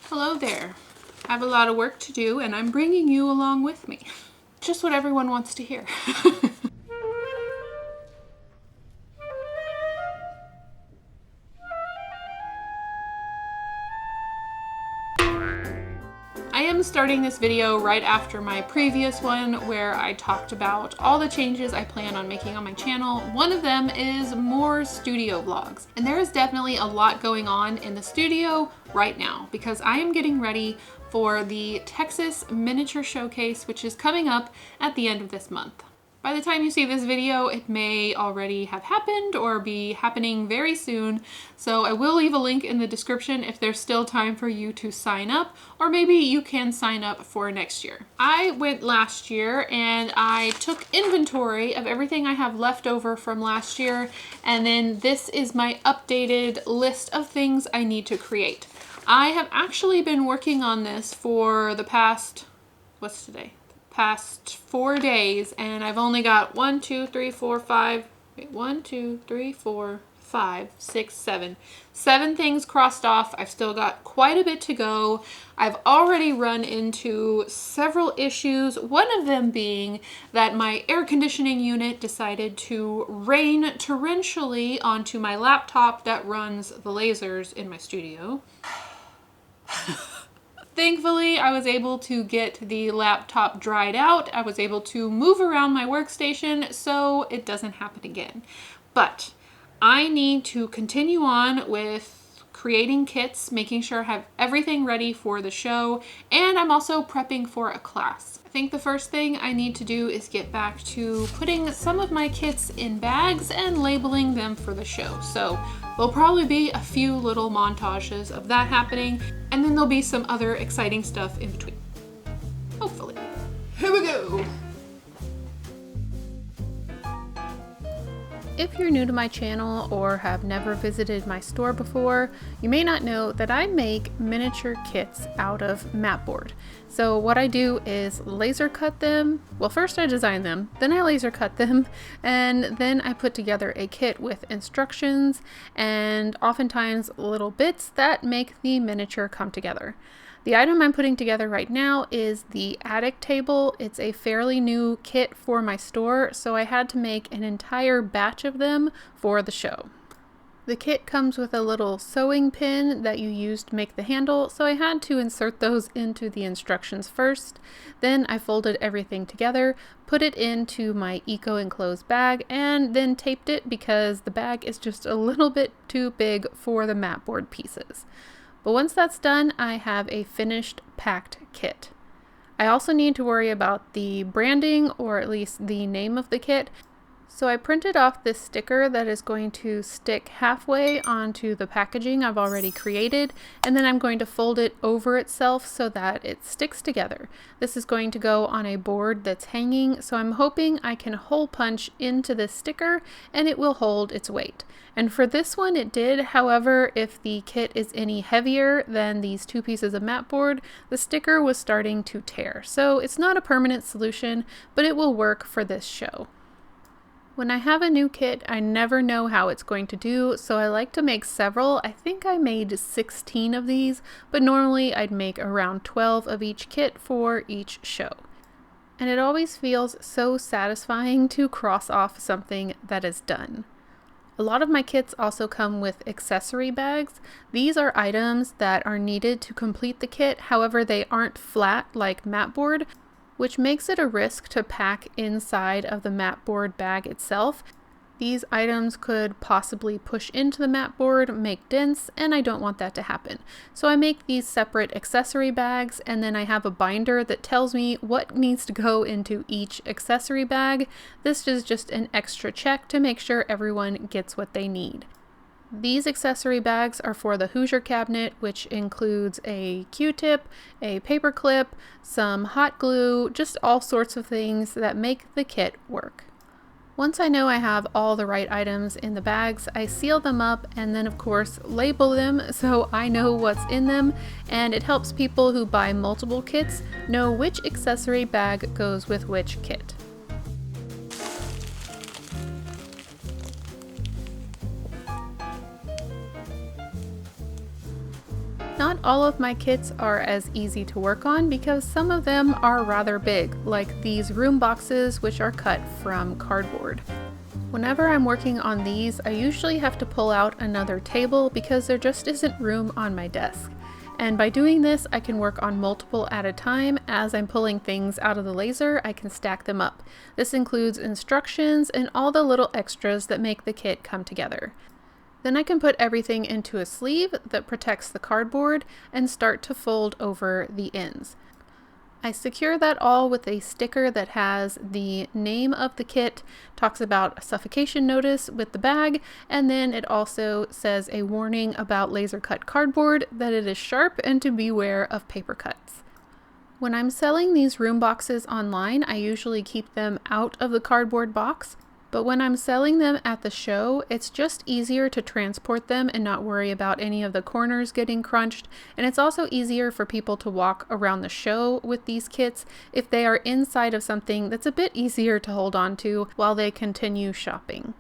Hello there. I have a lot of work to do and I'm bringing you along with me. Just what everyone wants to hear. I am starting this video right after my previous one where I talked about all the changes I plan on making on my channel. One of them is more studio vlogs. And there is definitely a lot going on in the studio right now because I am getting ready for the Texas Miniature Showcase, which is coming up at the end of this month. By the time you see this video, it may already have happened or be happening very soon. So I will leave a link in the description if there's still time for you to sign up, or maybe you can sign up for next year. I went last year and I took inventory of everything I have left over from last year. And then this is my updated list of things I need to create. I have actually been working on this for the past, what's today? Past 4 days, and I've only got 7 things crossed off. I've still got quite a bit to go. I've already run into several issues, one of them being that my air conditioning unit decided to rain torrentially onto my laptop that runs the lasers in my studio. Thankfully, I was able to get the laptop dried out. I was able to move around my workstation so it doesn't happen again. But I need to continue on with creating kits, making sure I have everything ready for the show, and I'm also prepping for a class. I think the first thing I need to do is get back to putting some of my kits in bags and labeling them for the show. So there'll probably be a few little montages of that happening, and then there'll be some other exciting stuff in between. Hopefully. Here we go! If you're new to my channel or have never visited my store before, you may not know that I make miniature kits out of mat board. So what I do is laser cut them. Well, first I design them, then I laser cut them, and then I put together a kit with instructions and oftentimes little bits that make the miniature come together. The item I'm putting together right now is the attic table. It's a fairly new kit for my store, so I had to make an entire batch of them for the show. The kit comes with a little sewing pin that you use to make the handle, so I had to insert those into the instructions first. Then I folded everything together, put it into my eco-enclosed bag, and then taped it because the bag is just a little bit too big for the mat board pieces. But once that's done, I have a finished packed kit. I also need to worry about the branding, or at least the name of the kit. So I printed off this sticker that is going to stick halfway onto the packaging I've already created, and then I'm going to fold it over itself so that it sticks together. This is going to go on a board that's hanging, so I'm hoping I can hole punch into this sticker and it will hold its weight. And for this one it did. However, if the kit is any heavier than these 2 pieces of mat board, the sticker was starting to tear. So it's not a permanent solution, but it will work for this show. When I have a new kit, I never know how it's going to do, so I like to make several. I think I made 16 of these, but normally I'd make around 12 of each kit for each show. And it always feels so satisfying to cross off something that is done. A lot of my kits also come with accessory bags. These are items that are needed to complete the kit, however they aren't flat like mat board, which makes it a risk to pack inside of the mat board bag itself. These items could possibly push into the mat board, make dents, and I don't want that to happen. So I make these separate accessory bags, and then I have a binder that tells me what needs to go into each accessory bag. This is just an extra check to make sure everyone gets what they need. These accessory bags are for the Hoosier cabinet, which includes a Q-tip, a paper clip, some hot glue, just all sorts of things that make the kit work. Once I know I have all the right items in the bags, I seal them up and then of course label them so I know what's in them, and it helps people who buy multiple kits know which accessory bag goes with which kit. not all of my kits are as easy to work on because some of them are rather big, like these room boxes, which are cut from cardboard. Whenever I'm working on these, I usually have to pull out another table because there just isn't room on my desk. And by doing this, I can work on multiple at a time. As I'm pulling things out of the laser, I can stack them up. This includes instructions and all the little extras that make the kit come together. Then I can put everything into a sleeve that protects the cardboard and start to fold over the ends. I secure that all with a sticker that has the name of the kit, talks about a suffocation notice with the bag, and then it also says a warning about laser cut cardboard, that it is sharp and to beware of paper cuts. When I'm selling these room boxes online, I usually keep them out of the cardboard box. But when I'm selling them at the show, it's just easier to transport them and not worry about any of the corners getting crunched. And it's also easier for people to walk around the show with these kits if they are inside of something that's a bit easier to hold on to while they continue shopping.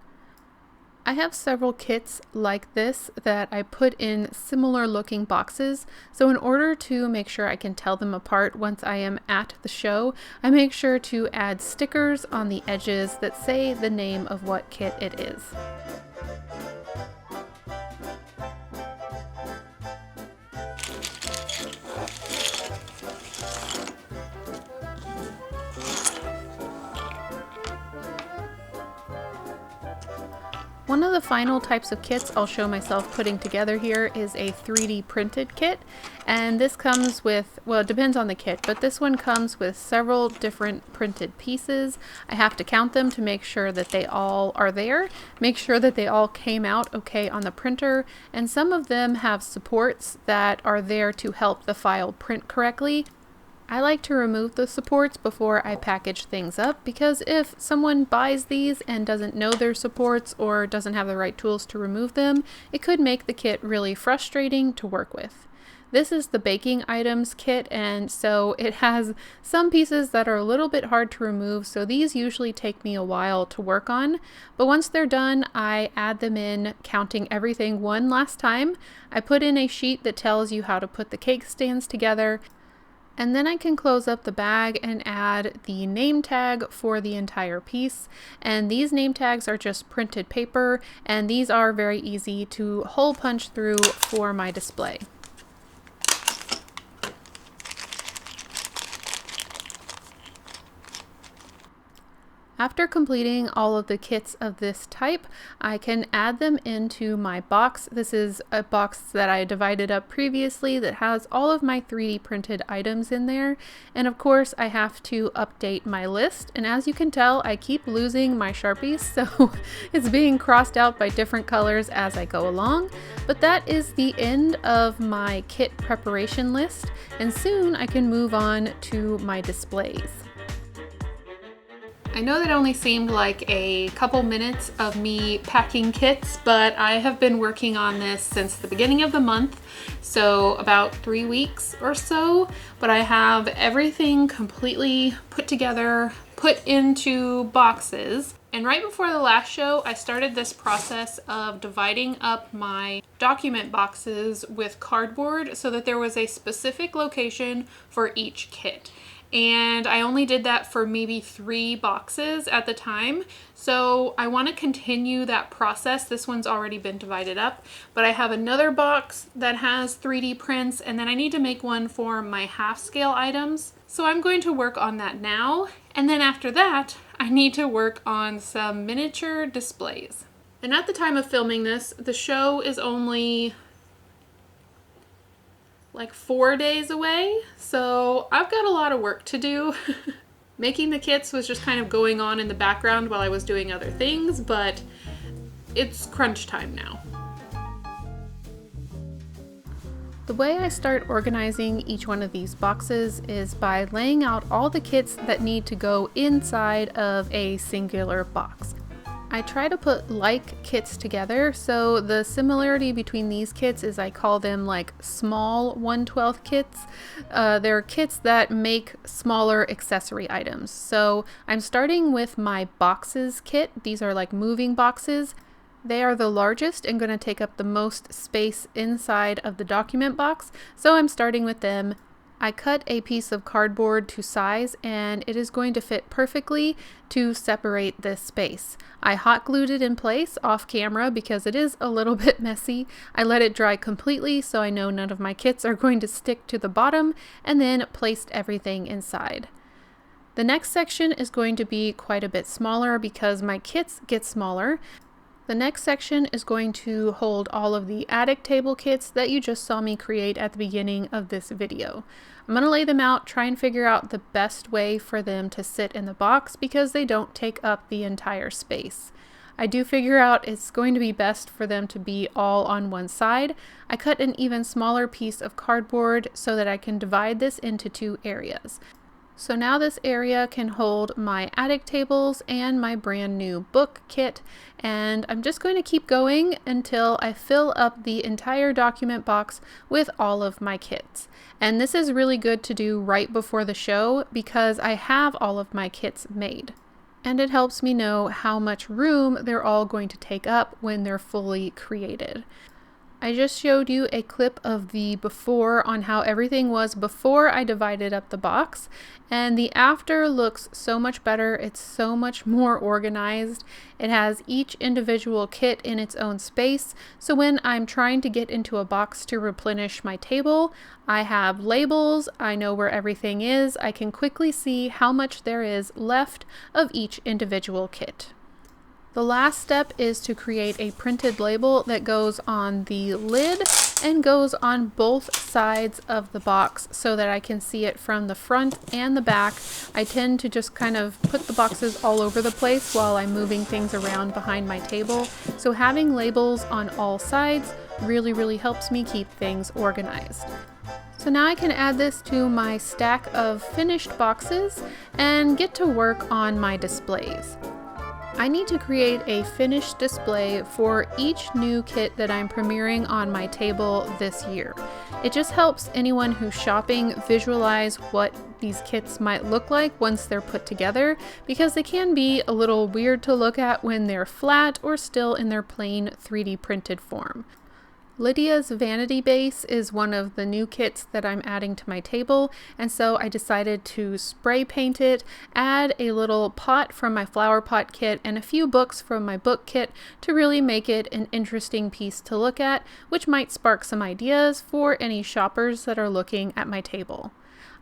I have several kits like this that I put in similar looking boxes, so in order to make sure I can tell them apart once I am at the show, I make sure to add stickers on the edges that say the name of what kit it is. One of the final types of kits I'll show myself putting together here is a 3D printed kit, and this comes with, well, it depends on the kit, but this one comes with several different printed pieces. I have to count them to make sure that they all are there, make sure that they all came out okay on the printer, and some of them have supports that are there to help the file print correctly. I like to remove the supports before I package things up because if someone buys these and doesn't know their supports or doesn't have the right tools to remove them, it could make the kit really frustrating to work with. This is the baking items kit, and so it has some pieces that are a little bit hard to remove, so these usually take me a while to work on. But once they're done, I add them in, counting everything one last time. I put in a sheet that tells you how to put the cake stands together, and then I can close up the bag and add the name tag for the entire piece. And these name tags are just printed paper, and these are very easy to hole punch through for my display. After completing all of the kits of this type, I can add them into my box. This is a box that I divided up previously that has all of my 3D printed items in there. And of course, I have to update my list. And as you can tell, I keep losing my Sharpies, so it's being crossed out by different colors as I go along. But that is the end of my kit preparation list, and soon I can move on to my displays. I know that only seemed like a couple minutes of me packing kits, but I have been working on this since the beginning of the month, so about 3 weeks or so, but I have everything completely put together, put into boxes. And right before the last show, I started this process of dividing up my document boxes with cardboard so that there was a specific location for each kit. And I only did that for maybe 3 boxes at the time. So I want to continue that process. This one's already been divided up, but I have another box that has 3D prints, and then I need to make one for my half scale items. So I'm going to work on that now. And then after that, I need to work on some miniature displays. And at the time of filming this, the show is only like 4 days away, so I've got a lot of work to do. Making the kits was just kind of going on in the background while I was doing other things, but it's crunch time now. The way I start organizing each one of these boxes is by laying out all the kits that need to go inside of a singular box. I try to put like kits together, so the similarity between these kits is I call them like small 1/12 kits. They're kits that make smaller accessory items. So I'm starting with my boxes kit. These are like moving boxes. They are the largest and going to take up the most space inside of the document box, so I'm starting with them. I cut a piece of cardboard to size and it is going to fit perfectly to separate this space. I hot glued it in place off camera because it is a little bit messy. I let it dry completely so I know none of my kits are going to stick to the bottom, and then placed everything inside. The next section is going to be quite a bit smaller because my kits get smaller. The next section is going to hold all of the attic table kits that you just saw me create at the beginning of this video. I'm going to lay them out, try and figure out the best way for them to sit in the box because they don't take up the entire space. I do figure out it's going to be best for them to be all on one side. I cut an even smaller piece of cardboard so that I can divide this into two areas. So now this area can hold my attic tables and my brand new book kit, and I'm just going to keep going until I fill up the entire document box with all of my kits. And this is really good to do right before the show because I have all of my kits made. And it helps me know how much room they're all going to take up when they're fully created. I just showed you a clip of the before on how everything was before I divided up the box, and the after looks so much better. It's so much more organized. It has each individual kit in its own space, so when I'm trying to get into a box to replenish my table, I have labels, I know where everything is, I can quickly see how much there is left of each individual kit. The last step is to create a printed label that goes on the lid and goes on both sides of the box so that I can see it from the front and the back. I tend to just kind of put the boxes all over the place while I'm moving things around behind my table. So having labels on all sides really helps me keep things organized. So now I can add this to my stack of finished boxes and get to work on my displays. I need to create a finished display for each new kit that I'm premiering on my table this year. It just helps anyone who's shopping visualize what these kits might look like once they're put together, because they can be a little weird to look at when they're flat or still in their plain 3D printed form. Lydia's Vanity Base is one of the new kits that I'm adding to my table, and so I decided to spray paint it, add a little pot from my flower pot kit and a few books from my book kit to really make it an interesting piece to look at, which might spark some ideas for any shoppers that are looking at my table.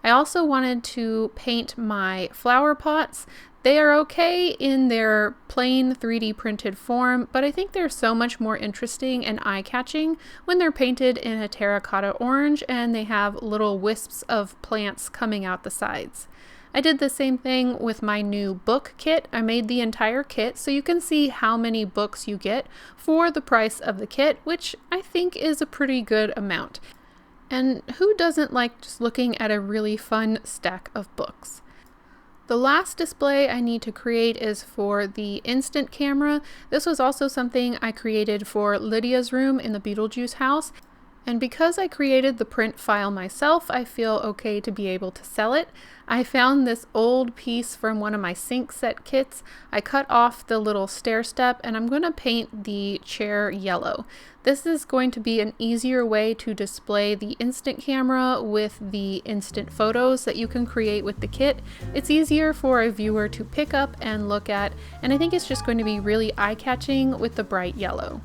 I also wanted to paint my flower pots. They are okay in their plain 3D printed form, but I think they're so much more interesting and eye-catching when they're painted in a terracotta orange and they have little wisps of plants coming out the sides. I did the same thing with my new book kit. I made the entire kit so you can see how many books you get for the price of the kit, which I think is a pretty good amount. And who doesn't like just looking at a really fun stack of books? The last display I need to create is for the instant camera. This was also something I created for Lydia's room in the Beetlejuice house. And because I created the print file myself, I feel okay to be able to sell it. I found this old piece from one of my sink set kits. I cut off the little stair step and I'm going to paint the chair yellow. This is going to be an easier way to display the instant camera with the instant photos that you can create with the kit. It's easier for a viewer to pick up and look at, and I think it's just going to be really eye-catching with the bright yellow.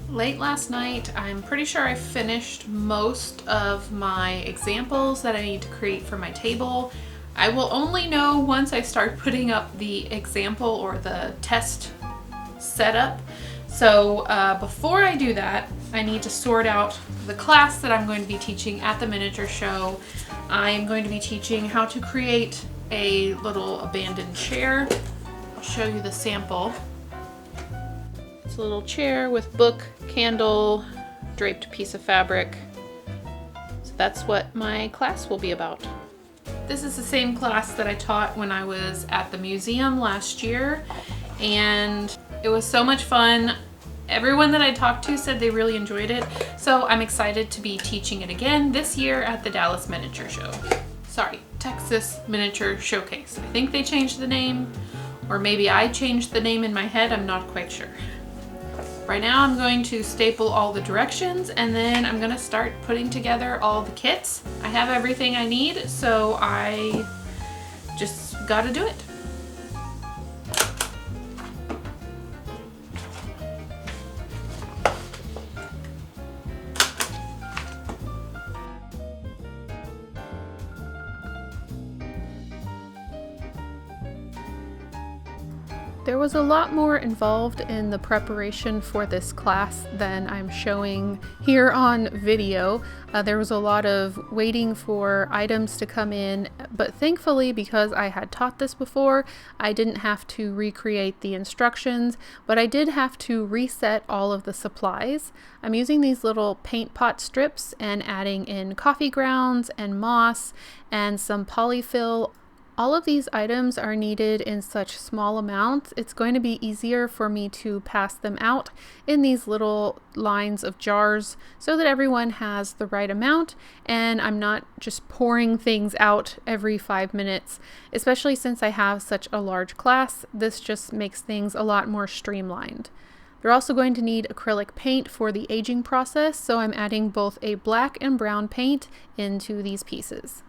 Late last night, I'm pretty sure I finished most of my examples that I need to create for my table. I will only know once I start putting up the example or the test setup. So before I do that, I need to sort out the class that I'm going to be teaching at the miniature show. I am going to be teaching how to create a little abandoned chair. I'll show you the sample. It's a little chair with book, candle, draped piece of fabric. So that's what my class will be about. This is the same class that I taught when I was at the museum last year, and it was so much fun. Everyone that I talked to said they really enjoyed it, so I'm excited to be teaching it again this year at the Dallas Miniature Show. Sorry, Texas Miniature Showcase. I think they changed the name, Or maybe I changed the name in my head, I'm not quite sure. Right now I'm going to staple all the directions and then I'm gonna start putting together all the kits. I have everything I need, so I just gotta do it. There was a lot more involved in the preparation for this class than I'm showing here on video. There was a lot of waiting for items to come in, but thankfully, because I had taught this before, I didn't have to recreate the instructions, but I did have to reset all of the supplies. I'm using these little paint pot strips and adding in coffee grounds and moss and some polyfill. All of these items are needed in such small amounts, it's going to be easier for me to pass them out in these little lines of jars so that everyone has the right amount and I'm not just pouring things out every 5 minutes. Especially since I have such a large class, this just makes things a lot more streamlined. They're also going to need acrylic paint for the aging process, so I'm adding both a black and brown paint into these pieces.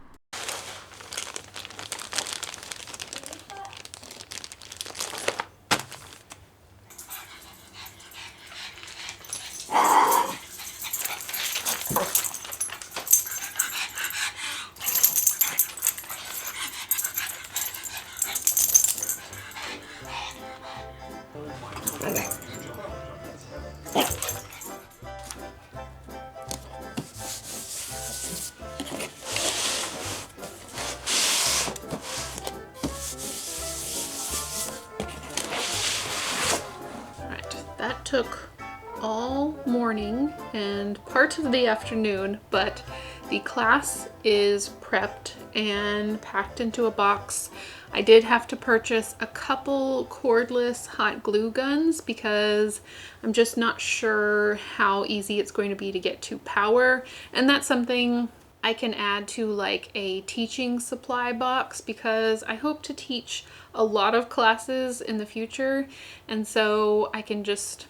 That took all morning and part of the afternoon, but the class is prepped and packed into a box. I did have to purchase a couple cordless hot glue guns because I'm just not sure how easy it's going to be to get to power, and that's something I can add to like a teaching supply box because I hope to teach a lot of classes in the future, and so I can just,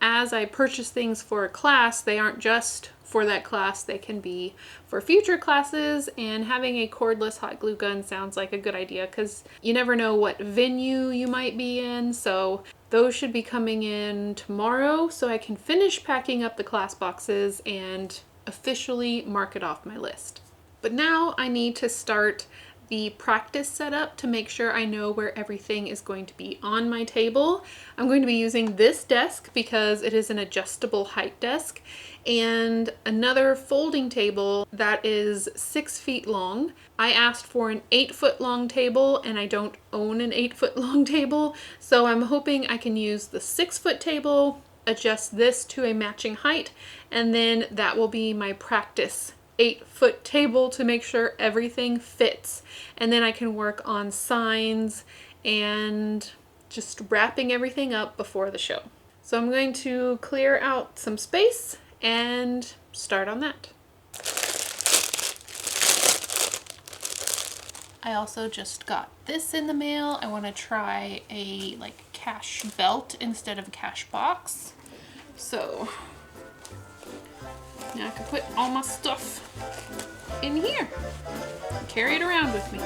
as I purchase things for a class, they aren't just for that class, they can be for future classes, and having a cordless hot glue gun sounds like a good idea because you never know what venue you might be in. So those should be coming in tomorrow so I can finish packing up the class boxes and officially mark it off my list. But now I need to start the practice setup to make sure I know where everything is going to be on my table. I'm going to be using this desk because it is an adjustable height desk, and another folding table that is 6 feet long. I asked for an 8-foot long table and I don't own an 8-foot long table, so I'm hoping I can use the 6-foot table, adjust this to a matching height, and then that will be my practice 8-foot table to make sure everything fits. And then I can work on signs and just wrapping everything up before the show. So I'm going to clear out some space and start on that. I also just got this in the mail. I want to try a cash belt instead of a cash box. So now I can put all my stuff in here and carry it around with me.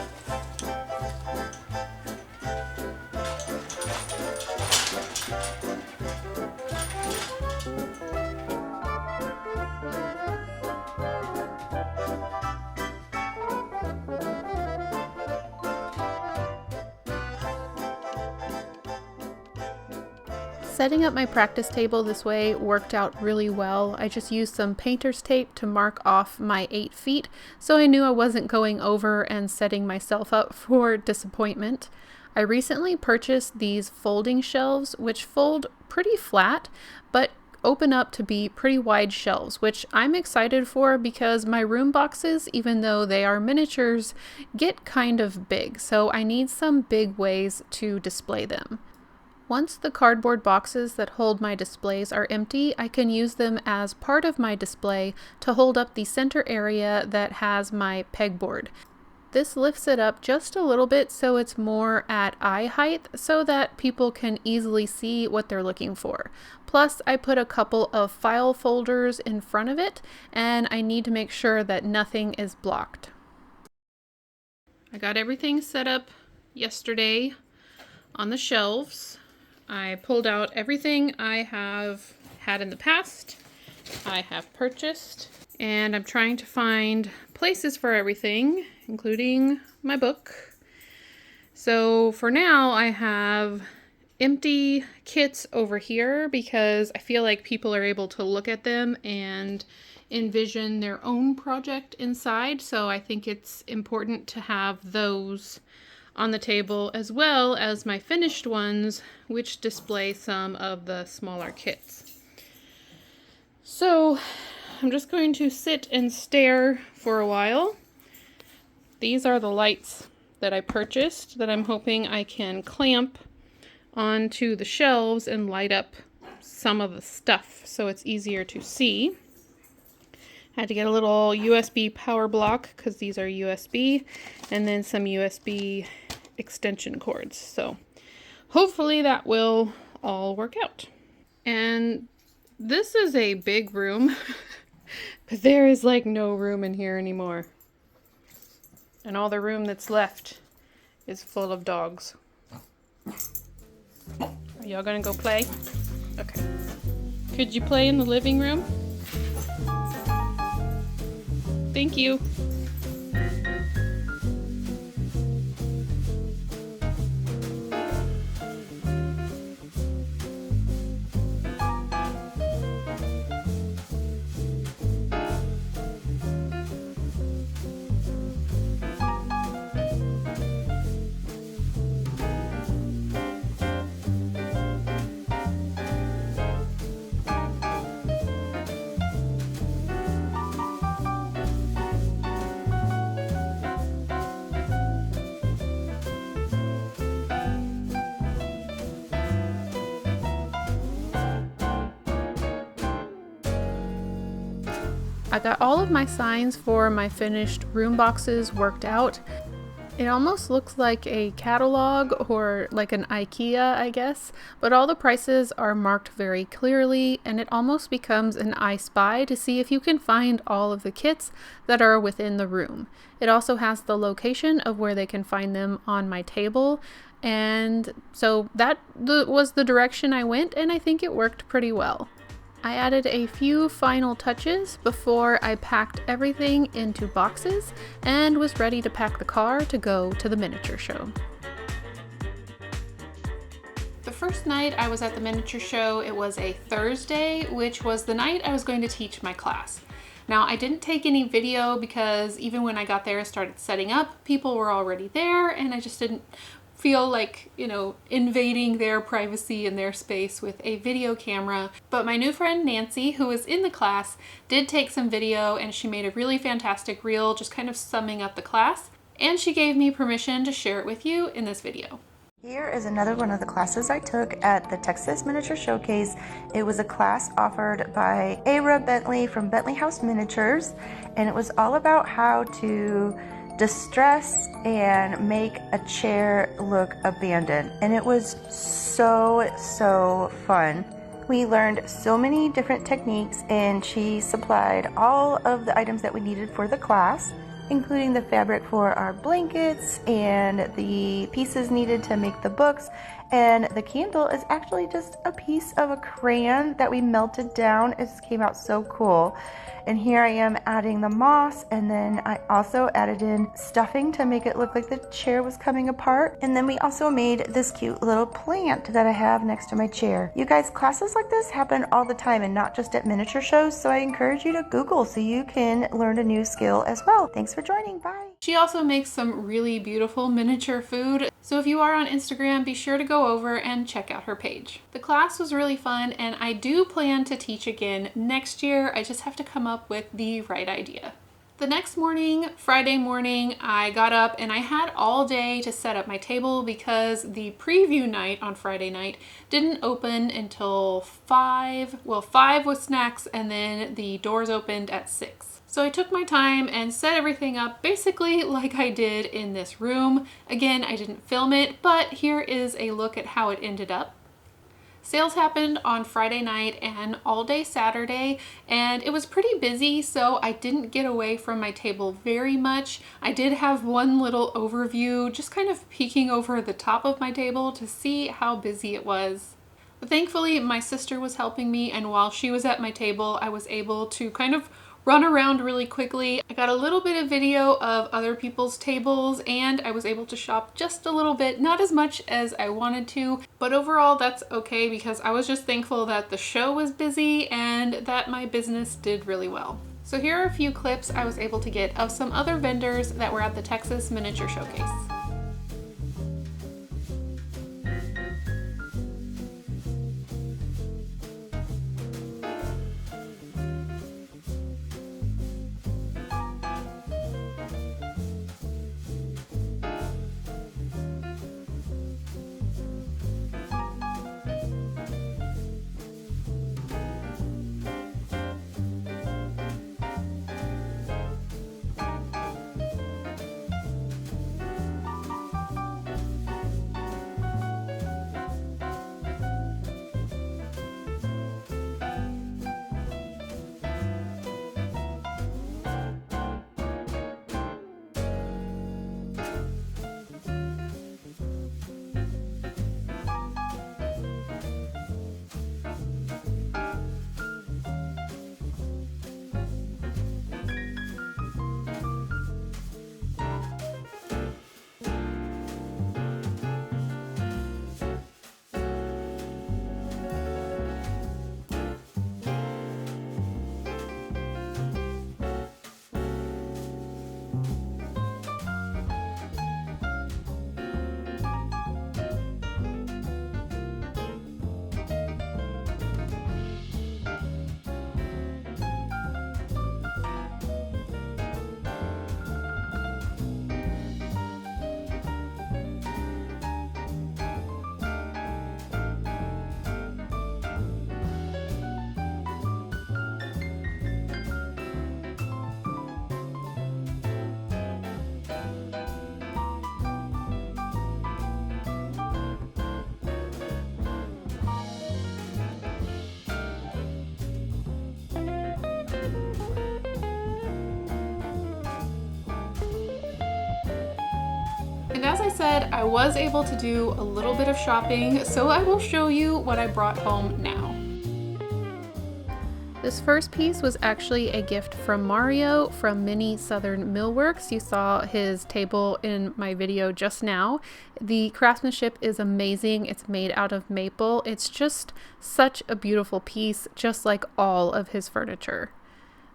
Setting up my practice table this way worked out really well. I just used some painter's tape to mark off my 8 feet, so I knew I wasn't going over and setting myself up for disappointment. I recently purchased these folding shelves, which fold pretty flat, but open up to be pretty wide shelves, which I'm excited for because my room boxes, even though they are miniatures, get kind of big, so I need some big ways to display them. Once the cardboard boxes that hold my displays are empty, I can use them as part of my display to hold up the center area that has my pegboard. This lifts it up just a little bit so it's more at eye height so that people can easily see what they're looking for. Plus, I put a couple of file folders in front of it, and I need to make sure that nothing is blocked. I got everything set up yesterday on the shelves. I pulled out everything I have had in the past, I have purchased, and I'm trying to find places for everything, including my book. So for now, I have empty kits over here because I feel like people are able to look at them and envision their own project inside. So I think it's important to have those on the table as well as my finished ones, which display some of the smaller kits. So I'm just going to sit and stare for a while. These are the lights that I purchased that I'm hoping I can clamp onto the shelves and light up some of the stuff so it's easier to see. I had to get a little USB power block because these are USB, and then some USB extension cords. So hopefully that will all work out. And this is a big room, but there is like no room in here anymore. And all the room that's left is full of dogs. Are y'all gonna go play? Okay. Could you play in the living room? Thank you. I got all of my signs for my finished room boxes worked out. It almost looks like a catalog or like an IKEA, I guess, but all the prices are marked very clearly, and it almost becomes an I Spy to see if you can find all of the kits that are within the room. It also has the location of where they can find them on my table, and so that was the direction I went, and I think it worked pretty well. I added a few final touches before I packed everything into boxes and was ready to pack the car to go to the miniature show. The first night I was at the miniature show, it was a Thursday, which was the night I was going to teach my class. Now, I didn't take any video because even when I got there and started setting up, people were already there, and I just didn't feel like, invading their privacy and their space with a video camera. But my new friend Nancy, who was in the class, did take some video, and she made a really fantastic reel just kind of summing up the class, and she gave me permission to share it with you in this video. Here is another one of the classes I took at the Texas Miniature Showcase. It was a class offered by Bentley from Bentley House Miniatures, and it was all about how to distress and make a chair look abandoned, and it was so fun. We learned so many different techniques, and she supplied all of the items that we needed for the class, including the fabric for our blankets and the pieces needed to make the books. And the candle is actually just a piece of a crayon that we melted down. It just came out so cool. And here I am adding the moss, and then I also added in stuffing to make it look like the chair was coming apart. And then we also made this cute little plant that I have next to my chair. You guys, classes like this happen all the time and not just at miniature shows, so I encourage you to Google so you can learn a new skill as well. Thanks for joining. Bye. She also makes some really beautiful miniature food, so if you are on Instagram, be sure to go over and check out her page. The class was really fun, and I do plan to teach again next year. I just have to come up with the right idea. The next morning, Friday morning, I got up and I had all day to set up my table because the preview night on Friday night didn't open until 5. Well, 5 with snacks, and then the doors opened at 6. So I took my time and set everything up basically like I did in this room. Again, I didn't film it, but here is a look at how it ended up. Sales happened on Friday night and all day Saturday, and it was pretty busy, so I didn't get away from my table very much. I did have one little overview, just kind of peeking over the top of my table to see how busy it was. But thankfully, my sister was helping me, and while she was at my table, I was able to kind of run around really quickly. I got a little bit of video of other people's tables, and I was able to shop just a little bit, not as much as I wanted to, but overall that's okay because I was just thankful that the show was busy and that my business did really well. So here are a few clips I was able to get of some other vendors that were at the Texas Miniature Showcase. And as I said, I was able to do a little bit of shopping, so I will show you what I brought home now. This first piece was actually a gift from Mario from Mini Southern Millworks. You saw his table in my video just now. The craftsmanship is amazing. It's made out of maple. It's just such a beautiful piece, just like all of his furniture.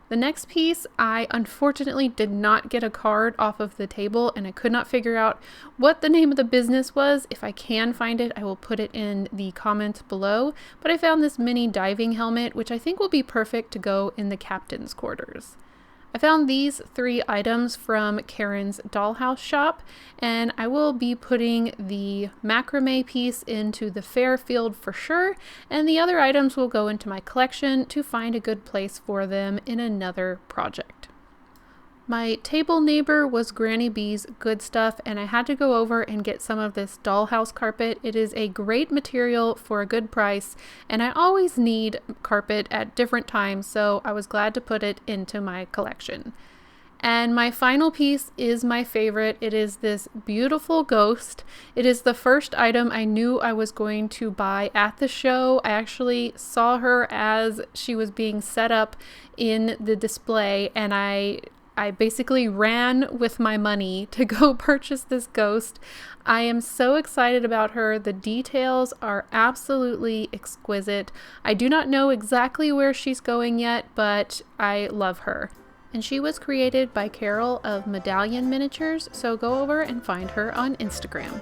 The next piece, I unfortunately did not get a card off of the table, and I could not figure out what the name of the business was. If I can find it, I will put it in the comments below. But I found this mini diving helmet, which I think will be perfect to go in the captain's quarters. I found these 3 items from Karen's Dollhouse shop, and I will be putting the macrame piece into the Fairfield for sure, and the other items will go into my collection to find a good place for them in another project. My table neighbor was Granny B's Good Stuff, and I had to go over and get some of this dollhouse carpet. It is a great material for a good price, and I always need carpet at different times, so I was glad to put it into my collection. And my final piece is my favorite. It is this beautiful ghost. It is the first item I knew I was going to buy at the show. I actually saw her as she was being set up in the display, and I basically ran with my money to go purchase this ghost. I am so excited about her. The details are absolutely exquisite. I do not know exactly where she's going yet, but I love her. And she was created by Carol of Medallion Miniatures, so go over and find her on Instagram.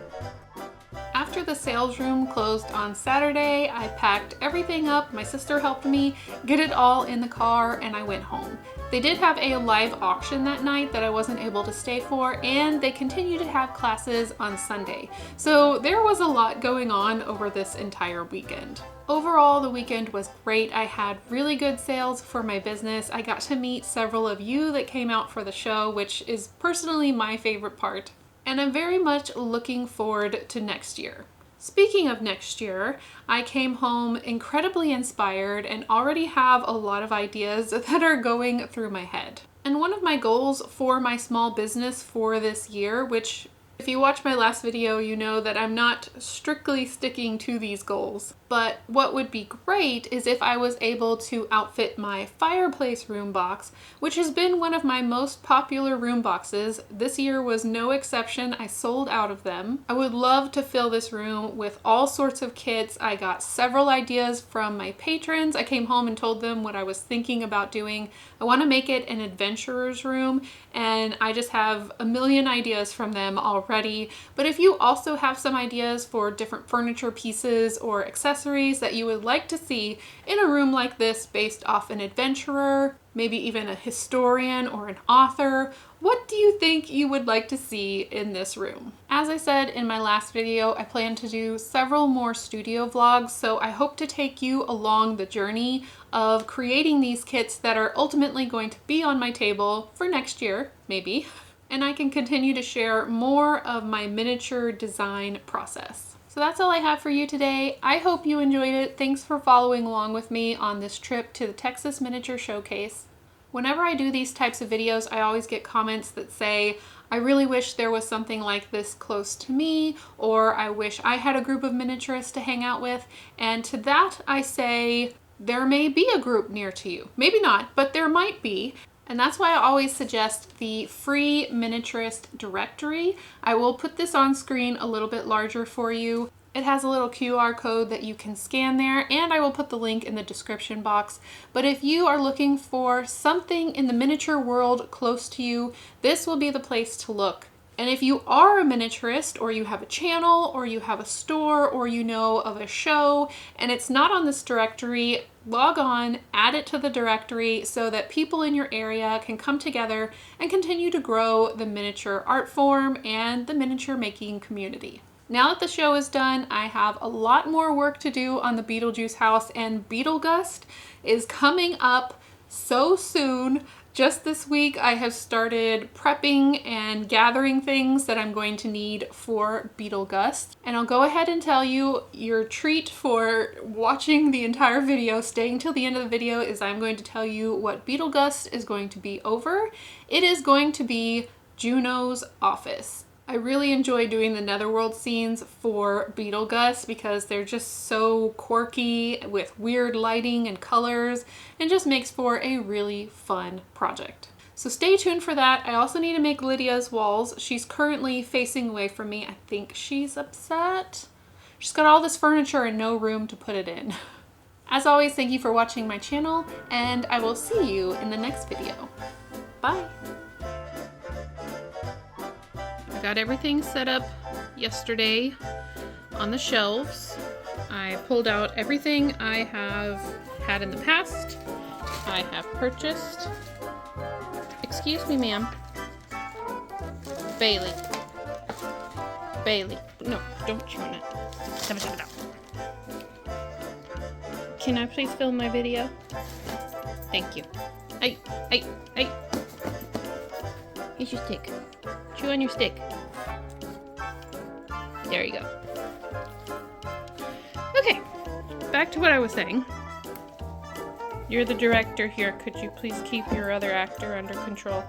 After after the sales room closed on Saturday, I packed everything up. My sister helped me get it all in the car and I went home. They did have a live auction that night that I wasn't able to stay for, and they continue to have classes on Sunday. So there was a lot going on over this entire weekend. Overall, the weekend was great. I had really good sales for my business. I got to meet several of you that came out for the show, which is personally my favorite part. And I'm very much looking forward to next year. Speaking of next year, I came home incredibly inspired and already have a lot of ideas that are going through my head. And one of my goals for my small business for this year, which if you watch my last video, you know that I'm not strictly sticking to these goals. But what would be great is if I was able to outfit my fireplace room box, which has been one of my most popular room boxes. This year was no exception. I sold out of them. I would love to fill this room with all sorts of kits. I got several ideas from my patrons. I came home and told them what I was thinking about doing. I want to make it an adventurer's room, and I just have a million ideas from them already. But if you also have some ideas for different furniture pieces or accessories that you would like to see in a room like this based off an adventurer, maybe even a historian or an author, what do you think you would like to see in this room? As I said in my last video, I plan to do several more studio vlogs, so I hope to take you along the journey of creating these kits that are ultimately going to be on my table for next year, maybe, and I can continue to share more of my miniature design process. So that's all I have for you today. I hope you enjoyed it. Thanks for following along with me on this trip to the Texas Miniature Showcase. Whenever I do these types of videos, I always get comments that say, I really wish there was something like this close to me, or I wish I had a group of miniaturists to hang out with. And to that I say, there may be a group near to you. Maybe not, but there might be. And that's why I always suggest the free miniaturist directory. I will put this on screen a little bit larger for you. It has a little QR code that you can scan there, and I will put the link in the description box. But if you are looking for something in the miniature world close to you, this will be the place to look. And if you are a miniaturist, or you have a channel, or you have a store, or you know of a show, and it's not on this directory, log on, add it to the directory so that people in your area can come together and continue to grow the miniature art form and the miniature making community. Now that the show is done, I have a lot more work to do on the Beetlejuice house, and Beetlegust is coming up so soon. Just this week, I have started prepping and gathering things that I'm going to need for Beetlegust. And I'll go ahead and tell you, your treat for watching the entire video, staying till the end of the video, is I'm going to tell you what Beetlegust is going to be over. It is going to be Juno's office. I really enjoy doing the Netherworld scenes for Beetlegust because they're just so quirky with weird lighting and colors, and just makes for a really fun project. So stay tuned for that. I also need to make Lydia's walls. She's currently facing away from me. I think she's upset. She's got all this furniture and no room to put it in. As always, thank you for watching my channel, and I will see you in the next video. Bye! I got everything set up yesterday on the shelves. I pulled out everything I have had in the past. I have purchased. Excuse me, ma'am. Bailey. Bailey. No, don't chew on it. Come it out. Can I please film my video? Thank you. Hey. Here's your stick. Chew on your stick. There you go. Okay, back to what I was saying. You're the director here. Could you please keep your other actor under control?